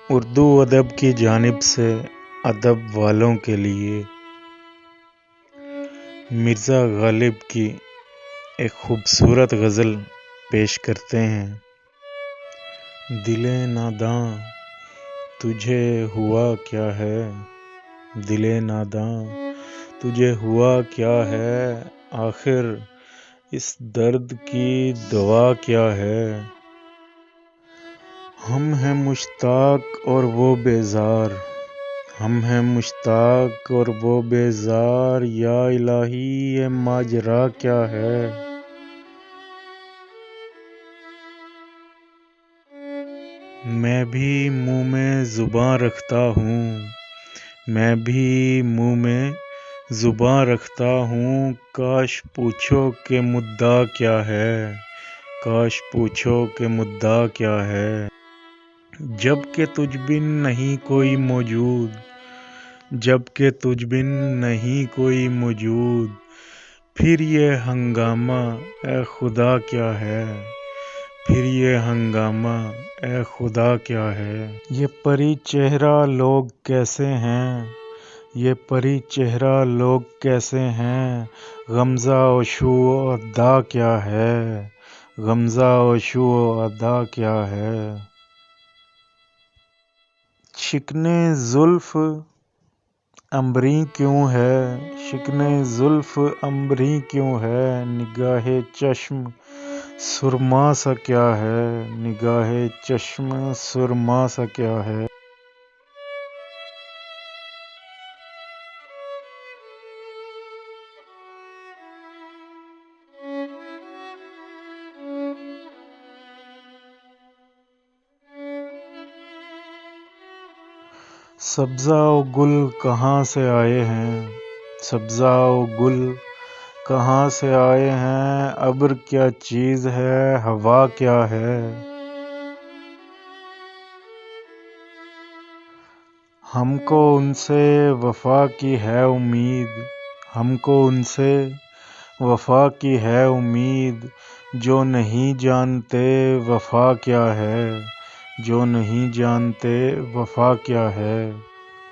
اردو ادب کی جانب سے ادب والوں کے لیے مرزا غالب کی ایک خوبصورت غزل پیش کرتے ہیں۔ دل ناداں تجھے ہوا کیا ہے، دل ناداں تجھے ہوا کیا ہے، آخر اس درد کی دوا کیا ہے۔ ہم ہیں مشتاق اور وہ بیزار، ہم ہیں مشتاق اور وہ بیزار، یا الہی یہ ماجرا کیا ہے۔ میں بھی منہ میں زباں رکھتا ہوں، میں بھی منہ میں زباں رکھتا ہوں، کاش پوچھو کہ مدعا کیا ہے، کاش پوچھو کہ مدعا کیا ہے۔ جب کہ تجھ بن نہیں کوئی موجود، جب کہ تجھ بن نہیں کوئی موجود، پھر یہ ہنگامہ اے خدا کیا ہے، پھر یہ ہنگامہ اے خدا کیا ہے۔ یہ پری چہرہ لوگ کیسے ہیں، یہ پری چہرہ لوگ کیسے ہیں، غمزہ و شو و ادا کیا ہے، غمزہ و شو و ادا کیا ہے۔ شکن زلف عنبریں کیوں ہے، شکن زلف عنبریں کیوں ہے، نگاہ چشم سرما سا کیا ہے، نگاہ چشم سرما سا کیا ہے۔ سبزہ و گل کہاں سے آئے ہیں، سبزہ و گل کہاں سے آئے ہیں، ابر کیا چیز ہے، ہوا کیا ہے۔ ہم کو ان سے وفا کی ہے امید، ہم کو ان سے وفا کی ہے امید، جو نہیں جانتے وفا کیا ہے، جو نہیں جانتے وفا کیا ہے۔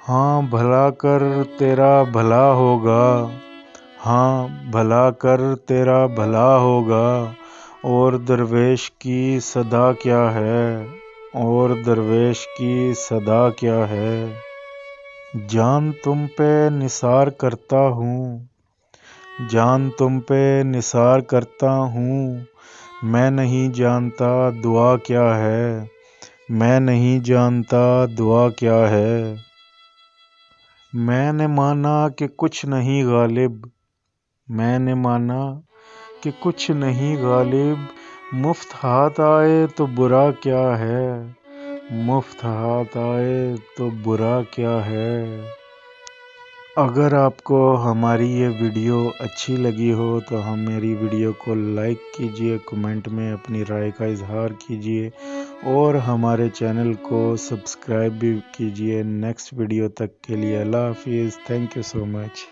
ہاں بھلا کر تیرا بھلا ہوگا، ہاں بھلا کر تیرا بھلا ہوگا، اور درویش کی صدا کیا ہے، اور درویش کی صدا کیا ہے۔ جان تم پہ نثار کرتا ہوں، جان تم پہ نثار کرتا ہوں، میں نہیں جانتا دعا کیا ہے، میں نہیں جانتا دعا کیا ہے۔ میں نے مانا کہ کچھ نہیں غالب، میں نے مانا کہ کچھ نہیں غالب، مفت ہاتھ آئے تو برا کیا ہے، مفت ہاتھ آئے تو برا کیا ہے۔ اگر آپ کو ہماری یہ ویڈیو اچھی لگی ہو تو ہماری ویڈیو کو لائک کیجیے، کمنٹ میں اپنی رائے کا اظہار کیجیے اور ہمارے چینل کو سبسکرائب بھی کیجیے۔ نیکسٹ ویڈیو تک کے لیے اللہ حافظ، تھینک یو سو مچ۔